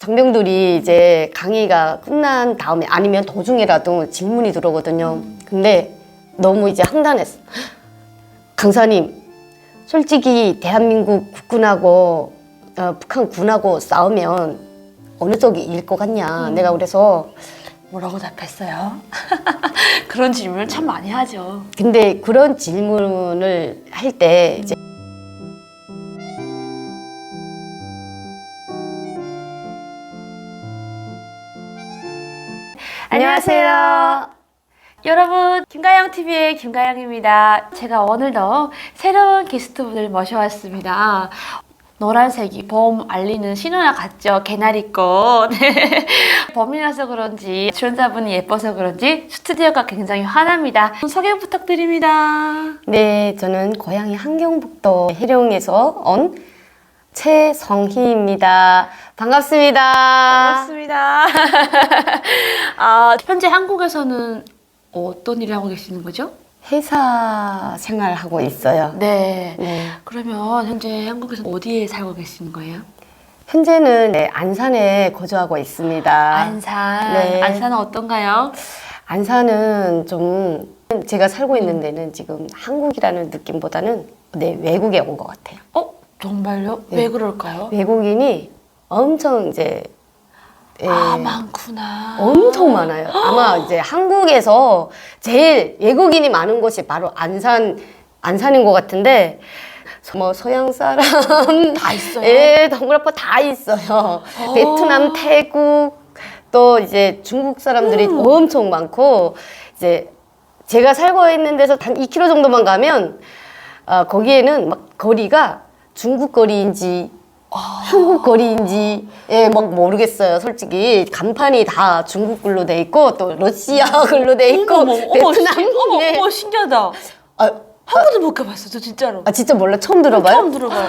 장병들이 이제 강의가 끝난 다음에 아니면 도중이라도 질문이 들어오거든요. 근데 너무 이제 황당했어. 강사님, 솔직히 대한민국 국군하고 북한 군하고 싸우면 어느 쪽이 이길 것 같냐. 내가 그래서 뭐라고 답했어요? 그런 질문을 참 많이 하죠. 근데 그런 질문을 할 때 이제 안녕하세요. 여러분, 김가영TV의 김가영입니다. 제가 오늘도 새로운 게스트분을 모셔왔습니다. 노란색이 봄 알리는 신호와 같죠? 개나리꽃. 봄이라서 그런지 출연자분이 예뻐서 그런지 스튜디오가 굉장히 환합니다. 소개 부탁드립니다. 네, 저는 고향이 함경북도 해령에서 온 최성희입니다. 반갑습니다. 반갑습니다. 현재 한국에서는 어떤 일을 하고 계시는 거죠? 회사 생활하고 있어요. 네. 네. 그러면 현재 한국에서 어디에 살고 계시는 거예요? 현재는 네, 안산에 거주하고 있습니다. 안산. 네. 안산은 어떤가요? 안산은 좀 제가 살고 있는 데는 지금 한국이라는 느낌보다는 네, 외국에 온 것 같아요. 정말요? 네. 왜 그럴까요? 외국인이 엄청 이제 많구나. 엄청 많아요. 아마 이제 한국에서 제일 외국인이 많은 곳이 바로 안산인 것 같은데, 뭐 서양 사람 다 있어요? 예, 동그랗고 다 있어요. 베트남, 태국, 또 이제 중국 사람들이 엄청 많고, 이제 제가 살고 있는 데서 한 2km 정도만 가면 거기에는 막 거리가 중국 거리인지 한국 거리인지 막 모르겠어요. 솔직히 간판이 다 중국 글로 돼 있고 또 러시아 글로 돼 있고 베트남 어머, 신기하다. 한 번도 못 가봤어, 저 진짜로. 진짜 몰라. 처음 들어봐요? 처음 들어봐요.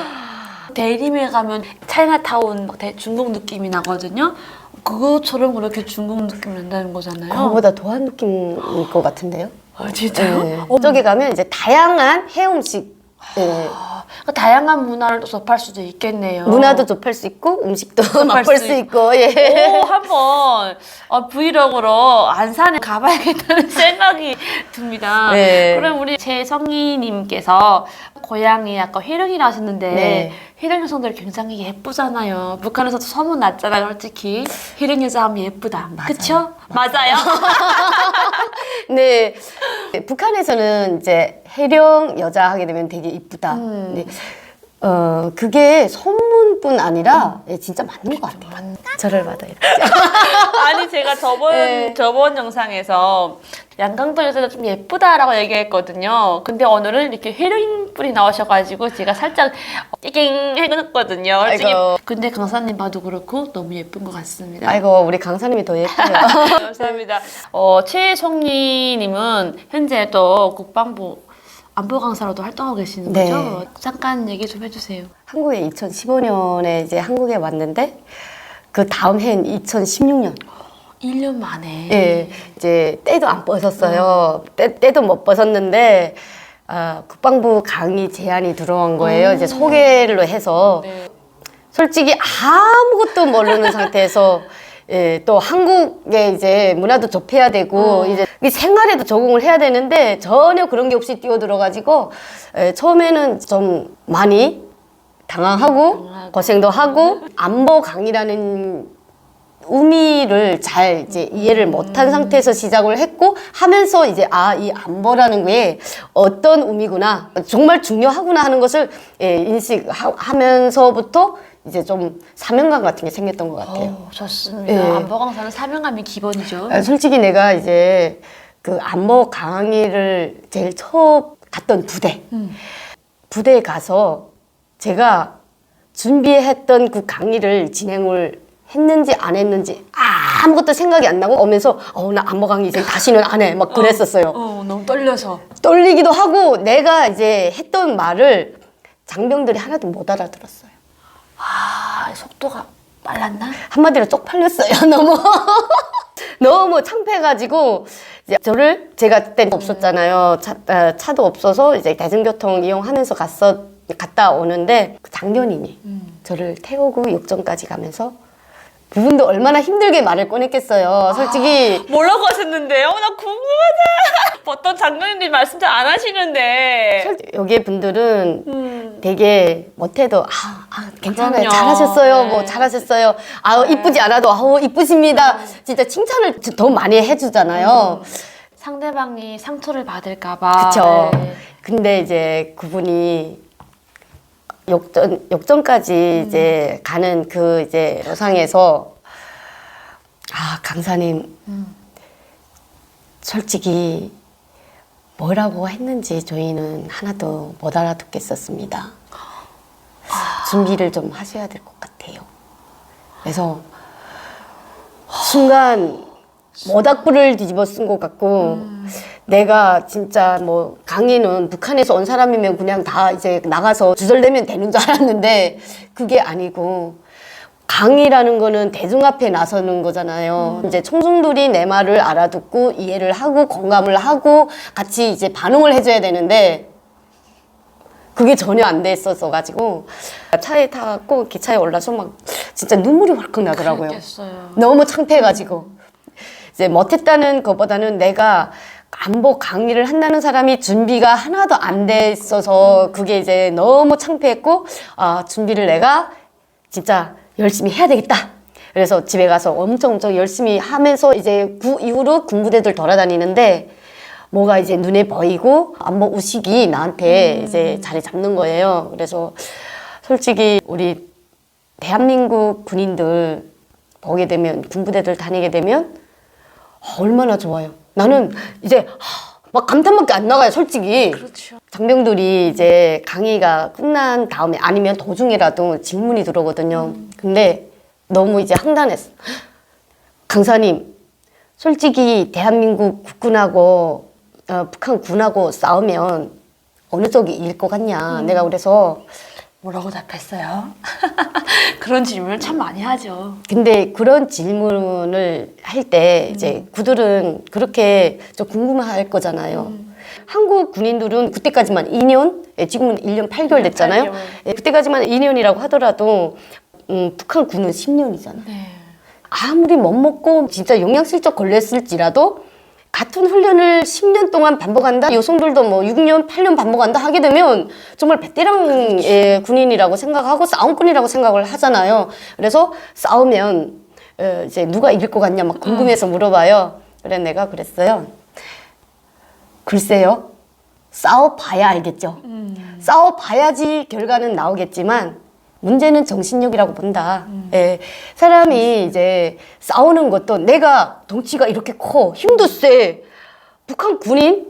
대림에 가면 차이나타운 막 중국 느낌이 나거든요. 그것처럼 그렇게 중국 느낌 난다는 거잖아요. 그거보다 더한 느낌일 것 같은데요. 진짜요? 네. 저기 가면 이제 다양한 해외 음식 다양한 문화를 또 접할 수도 있겠네요. 문화도 접할 수 있고 음식도 접할 맛볼 수 수 있고 예. 한번 브이로그로 안산에 가봐야겠다는 생각이 듭니다. 네. 그럼 우리 최성희님께서 고향이 아까 회령이라 하셨는데 네. 회령 여성들 굉장히 예쁘잖아요. 북한에서도 소문 났잖아요. 솔직히 회령 여자 하면 예쁘다. 그쵸? 맞아요. 네. 북한에서는 이제 해령 여자 하게 되면 되게 이쁘다. 네. 그게 소문뿐 아니라 진짜 맞는 것 같아요. 저를 받아요. 아니 제가 네. 저번 영상에서 양강도 여자도 좀 예쁘다라고 얘기했거든요. 근데 오늘은 이렇게 회령 뿔이 나오셔가지고 제가 살짝 띵 해놨거든요. 솔직히. 아이고. 근데 강사님 봐도 그렇고 너무 예쁜 것 같습니다. 아이고 우리 강사님이 더 예뻐요. 감사합니다. 최성희님은 현재 또 국방부 안보 강사로도 활동하고 계시는 네. 거죠? 잠깐 얘기 좀 해주세요. 한국에 2015년에 이제 한국에 왔는데 그 다음 해인 2016년 1년 만에. 예, 이제 때도 안 벗었어요. 때도 못 벗었는데 국방부 강의 제안이 들어온 거예요. 이제 소개를 해서 네. 솔직히 아무것도 모르는 상태에서 예, 또 한국의 이제 문화도 접해야 되고 이제 이 생활에도 적응을 해야 되는데 전혀 그런 게 없이 뛰어들어가지고 처음에는 좀 많이 당황하고 고생도 하고 안보 강의라는 의미를 잘 이제 이해를 못한 상태에서 시작을 했고 하면서 이제 이 안보라는 게 어떤 의미구나 정말 중요하구나 하는 것을 인식하면서부터 이제 좀 사명감 같은 게 생겼던 것 같아요. 좋습니다. 예. 안보 강사는 사명감이 기본이죠. 솔직히 내가 이제 그 안보 강의를 제일 처음 갔던 부대에 가서 제가 준비했던 그 강의를 진행을 했는지 안 했는지 아무것도 생각이 안 나고 오면서 나 안보 강의 이제 다시는 안 해 막 그랬었어요. 너무 떨려서. 떨리기도 하고 내가 이제 했던 말을 장병들이 하나도 못 알아들었어요. 속도가 빨랐나? 한마디로 쪽팔렸어요. 너무 창피해가지고 이제 제가 그때 없었잖아요. 차도 없어서 이제 대중교통 이용하면서 갔다 오는데 그 장교님이 저를 태우고 역전까지 가면서 그분도 얼마나 힘들게 말을 꺼냈겠어요. 솔직히 뭐라고 하셨는데요? 나 궁금하다. 보통 장로님들이 말씀 잘 안 하시는데. 여기 분들은 되게 못해도 괜찮아요. 그럼요. 잘하셨어요. 뭐 네. 잘하셨어요. 이쁘지 않아도 이쁘십니다. 진짜 칭찬을 더 많이 해주잖아요. 상대방이 상처를 받을까봐. 그쵸. 네. 근데 이제 그분이 역전까지 이제 가는 그 이제 여상에서 강사님 솔직히 뭐라고 했는지 저희는 하나도 못 알아듣겠었습니다. 준비를 좀 하셔야 될 것 같아요. 그래서 순간 모닥불을 뒤집어 쓴 것 같고 내가 진짜 뭐 강의는 북한에서 온 사람이면 그냥 다 이제 나가서 주절되면 되는 줄 알았는데 그게 아니고 강의라는 거는 대중 앞에 나서는 거잖아요. 이제 청중들이 내 말을 알아듣고 이해를 하고 공감을 하고 같이 이제 반응을 해줘야 되는데 그게 전혀 안 됐었어 가지고 차에 타고 기차에 올라서 막 진짜 눈물이 활컥 나더라고요. 그랬겠어요. 너무 창피해가지고 이제 못했다는 것보다는 내가 안보 강의를 한다는 사람이 준비가 하나도 안 돼 있어서 그게 이제 너무 창피했고 준비를 내가 진짜 열심히 해야 되겠다. 그래서 집에 가서 엄청 열심히 하면서 이제 그 이후로 군부대들 돌아다니는데 뭐가 이제 눈에 보이고 안보 의식이 나한테 이제 자리 잡는 거예요. 그래서 솔직히 우리 대한민국 군인들 보게 되면 군부대들 다니게 되면 얼마나 좋아요. 나는 이제 막 감탄밖에 안 나가요, 솔직히. 그렇죠. 장병들이 이제 강의가 끝난 다음에 아니면 도중이라도 질문이 들어오거든요. 근데 너무 이제 황당했어. 강사님, 솔직히 대한민국 국군하고 북한 군하고 싸우면 어느 쪽이 이길 것 같냐. 내가 그래서 뭐라고 답했어요? 그런 질문을 참 많이 하죠. 근데 그런 질문을 할 때 이제 그들은 그렇게 좀 궁금할 거잖아요. 한국 군인들은 그때까지만 2년, 지금은 1년 8개월 됐잖아요. 8개월. 그때까지만 2년이라고 하더라도 북한 군은 10년이잖아요. 네. 아무리 못 먹고 진짜 영양실조 걸렸을지라도 같은 훈련을 10년 동안 반복한다? 여성들도 뭐 6년, 8년 반복한다 하게 되면 정말 베테랑의 군인이라고 생각하고 싸움꾼이라고 생각을 하잖아요. 그래서 싸우면 이제 누가 이길 것 같냐 막 궁금해서 물어봐요. 그래 내가 그랬어요. 글쎄요. 싸워봐야 알겠죠. 싸워봐야지 결과는 나오겠지만 문제는 정신력이라고 본다. 예, 사람이 이제 싸우는 것도 내가 덩치가 이렇게 커, 힘도 세. 북한 군인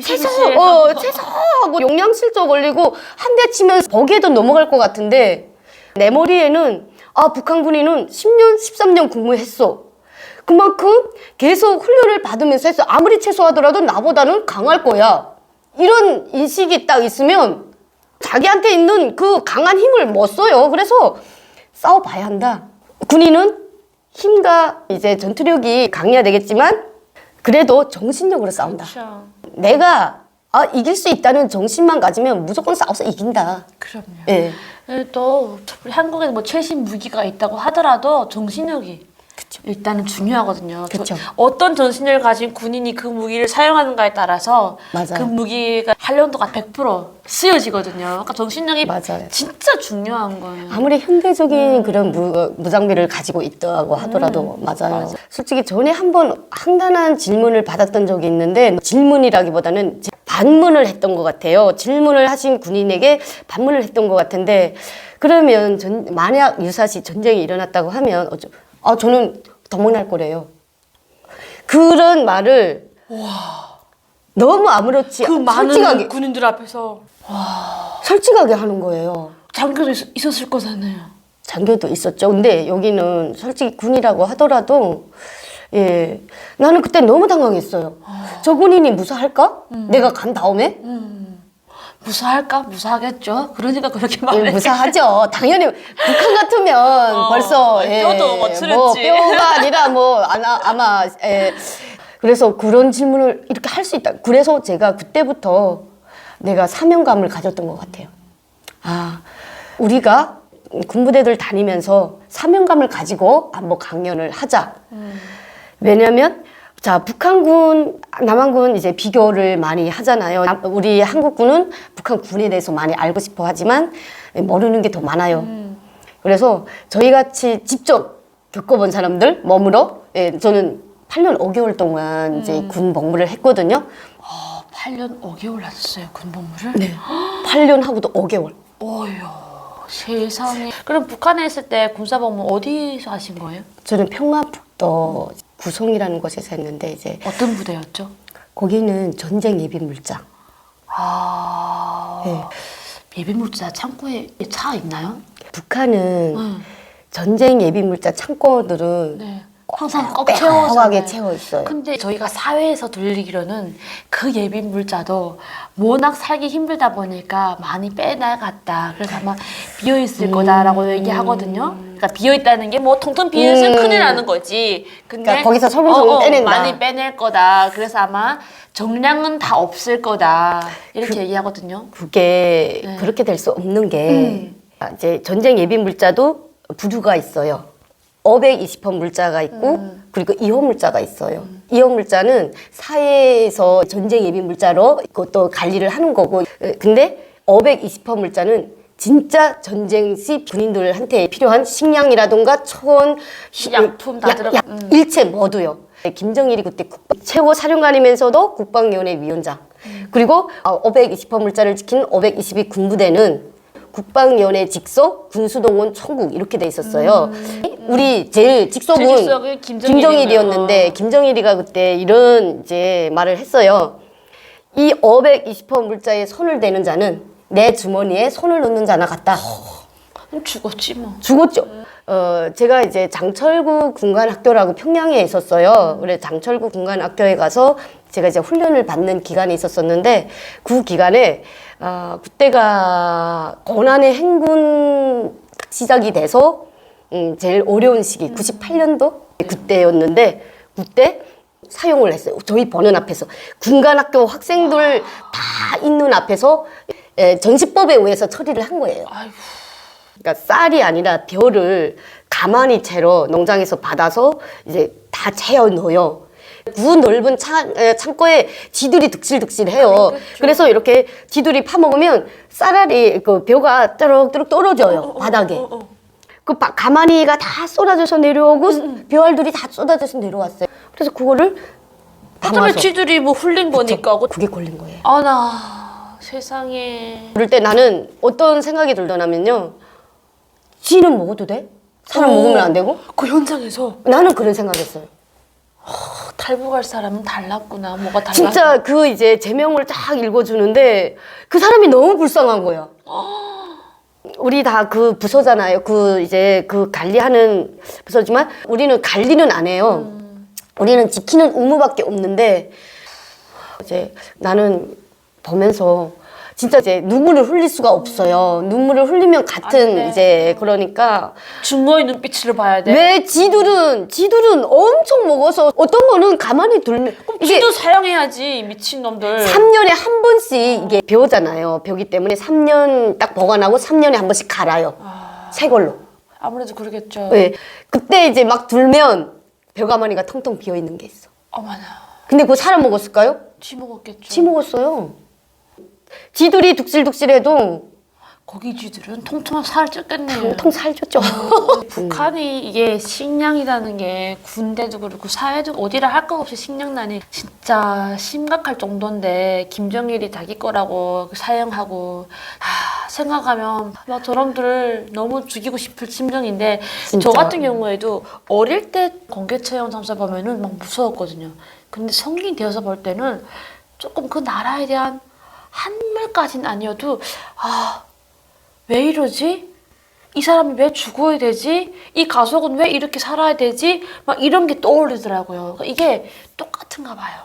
최소하고 영양실조 걸리고 한 대 치면 벽에도 넘어갈 것 같은데 내 머리에는 북한 군인은 10년, 13년 근무했어. 그만큼 계속 훈련을 받으면서 했어. 아무리 최소하더라도 나보다는 강할 거야. 이런 인식이 딱 있으면 자기한테 있는 그 강한 힘을 못 써요. 그래서 싸워봐야 한다. 군인은 힘과 이제 전투력이 강해야 되겠지만 그래도 정신력으로 싸운다. 그렇죠. 내가 이길 수 있다는 정신만 가지면 무조건 싸워서 이긴다. 그럼요. 예. 또 우리 한국에 뭐 최신 무기가 있다고 하더라도 정신력이 일단은 중요하거든요. 그쵸. 어떤 정신력을 가진 군인이 그 무기를 사용하는가에 따라서 맞아요. 그 무기가 활용도가 100% 쓰여지거든요. 그러니까 정신력이 맞아요. 진짜 중요한 거예요. 아무리 현대적인 그런 무장비를 가지고 있다고 하더라도 맞아요. 솔직히 전에 한번 황당한 질문을 받았던 적이 있는데 질문이라기보다는 반문을 했던 것 같아요. 질문을 하신 군인에게 반문을 했던 것 같은데 그러면 만약 유사시 전쟁이 일어났다고 하면 저는 도망날 거래요. 그런 말을 너무 아무렇지 그 많은 솔직하게 군인들 앞에서 솔직하게 하는 거예요. 장교도 있었을 거잖아요. 장교도 있었죠. 근데 여기는 솔직히 군이라고 하더라도 나는 그때 너무 당황했어요. 저 군인이 무사할까? 내가 간 다음에? 무사할까? 무사하겠죠. 그러니까 그렇게 예, 말해. 무사하죠. 당연히 북한 같으면 벌써 뼈도 못 치렀지. 뭐 뼈가 아니라 뭐 아마 그래서 그런 질문을 이렇게 할 수 있다. 그래서 제가 그때부터 내가 사명감을 가졌던 것 같아요. 우리가 군부대들 다니면서 사명감을 가지고 한번 강연을 하자. 왜냐면 자, 북한군, 남한군 이제 비교를 많이 하잖아요. 우리 한국군은 북한군에 대해서 많이 알고 싶어 하지만 모르는 게 더 많아요. 그래서 저희 같이 직접 겪어본 사람들 머물러, 저는 8년 5개월 동안 이제 군 복무를 했거든요. 8년 5개월 하셨어요, 군복무를? 네. 8년 하고도 5개월. 어휴, 세상에. 그럼 북한에 있을 때 군사복무 어디서 하신 거예요? 저는 평화북도 구송이라는 곳에서 했는데 이제 어떤 부대였죠? 거기는 전쟁 예비 물자. 네. 예비물자 창고에 차 있나요? 북한은 전쟁 예비 물자 창고들은 네. 항상 꽉 빼곡하게 채워서. 채워 있어요. 근데 저희가 사회에서 들리기로는 그 예비물자도 워낙 살기 힘들다 보니까 많이 빼나갔다. 그래서 아마 비어있을 거다라고 얘기하거든요. 그러니까 비어있다는 게 뭐 텅텅 비어있으면 큰일 나는 거지. 근데 그러니까 거기서 설렁설렁 빼낸다. 많이 빼낼 거다. 그래서 아마 정량은 다 없을 거다. 이렇게 얘기하거든요. 그게 네. 그렇게 될 수 없는 게 이제 전쟁 예비 물자도 부류가 있어요. 520호 물자가 있고 그리고 2호 물자가 있어요. 2호 물자는 사회에서 전쟁 예비 물자로 그것도 관리를 하는 거고 근데 520호 물자는 진짜 전쟁 시 군인들한테 필요한 식량이라든가 초원, 약품 다 들어가. 일체 모두요. 김정일이 그때 최고 사령관이면서도 국방위원회 위원장. 그리고 520호 물자를 지킨 522 군부대는 국방위원회 직속 군수동원 총국 이렇게 돼 있었어요. 우리 제일 직속은 제일 직속이 김정일이었는데 김정일이가 그때 이런 이제 말을 했어요. 이 520호 물자에 손을 대는 자는 내 주머니에 손을 넣는 자나 같다. 죽었지 뭐. 죽었죠. 제가 이제 장철구 군관학교라고 평양에 있었어요. 그래 장철구 군관학교에 가서 제가 이제 훈련을 받는 기간이 있었었는데 그 기간에 그때가 고난의 행군 시작이 돼서 제일 어려운 시기 98년도 그때였는데 그때 사용을 했어요. 저희 보는 앞에서 군관학교 학생들 다 있는 앞에서 전시법에 의해서 처리를 한 거예요. 아이고. 그러니까 쌀이 아니라 벼를 가마니 채로 농장에서 받아서 이제 다 채워 넣어요. 그 넓은 창고에 지들이 득실득실해요. 그래서 이렇게 지들이 파먹으면 쌀알이 그 벼가 또록또록 떨어져요 바닥에. 그 가마니가 다 쏟아져서 내려오고 벼알들이 다 쏟아져서 내려왔어요. 그래서 그거를 어쩌면 담아서 쥐들이 뭐 흘린 거니까. 그게 걸린 거예요. 아, 나 세상에. 그럴 때 나는 어떤 생각이 들더냐면요. 쥐는 먹어도 돼? 사람 먹으면 안 되고? 그 현장에서 나는 그런 생각했어요. 탈북할 사람은 달랐구나. 뭐가 달라. 진짜 그 이제 제명을 딱 읽어주는데 그 사람이 너무 불쌍한 거야. 우리 다 그 부서잖아요. 그 이제 그 관리하는 부서지만 우리는 관리는 안 해요. 우리는 지키는 의무밖에 없는데 이제 나는 보면서 진짜 이제 눈물을 흘릴 수가 없어요. 눈물을 흘리면 안 같은 돼. 이제 그러니까 증거의 눈빛을 봐야 돼. 왜 지들은 엄청 먹어서 어떤 거는 가만히 둘면 이게 쥐도 사용해야지 미친 놈들. 3년에 한 번씩 이게 벼잖아요. 벼기 때문에 3년 딱 보관하고 3년에 한 번씩 갈아요. 새 걸로. 아무래도 그러겠죠. 네. 그때 이제 막 둘면 벼가마니가 텅텅 비어 있는 게 있어. 어머나. 근데 그거 사람 먹었을까요? 쥐 먹었겠죠. 쥐 먹었어요. 지들이 둑실둑실해도 거기 쥐들은 통통 살쪘겠네요. 텅텅 살쪘죠. 북한이 이게 식량이라는 게 군대도 그렇고 사회도 어디라 할 것 없이 식량난이 진짜 심각할 정도인데 김정일이 자기 거라고 사용하고 생각하면 막 저놈들을 너무 죽이고 싶을 심정인데 진짜. 저 같은 경우에도 어릴 때 공개체험 참사 보면은 막 무서웠거든요. 근데 성인이 되어서 볼 때는 조금 그 나라에 대한 한물까지는 아니어도 왜 이러지? 이 사람이 왜 죽어야 되지? 이 가족은 왜 이렇게 살아야 되지? 막 이런 게 떠오르더라고요. 이게 똑같은가 봐요.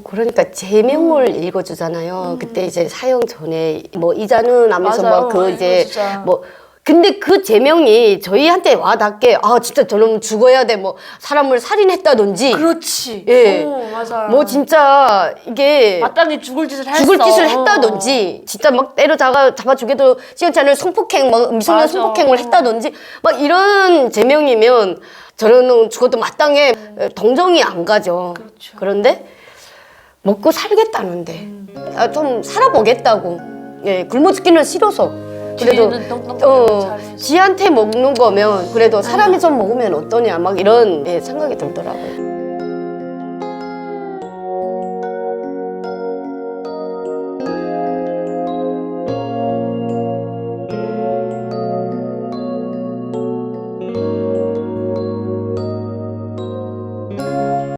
그러니까 제명을 읽어주잖아요. 그때 이제 사형 전에 뭐 이자는 하면서 맞아요. 뭐 그 아이고, 이제 진짜. 뭐 근데 그 제명이 저희한테 와닿게 아 진짜 저놈 죽어야 돼 뭐 사람을 살인했다든지 그렇지. 예. 맞아요. 뭐 진짜 이게 마땅히 죽을 짓을 했어. 죽을 짓을 했다든지 진짜 막 때려 잡아 죽여도 시원찮을 성폭행 막 미성년 맞아. 성폭행을 했다든지 막 이런 제명이면 저런 죽어도 마땅해 동정이 안 가죠. 그렇죠. 그런데 먹고 살겠다는데 아, 좀 살아보겠다고 예, 굶어 죽기는 싫어서 그래도 뒤에는 똥똥 잘 지한테 먹는 거면 그래도 사람이 좀 먹으면 어떠냐 막 이런 예, 생각이 들더라고요.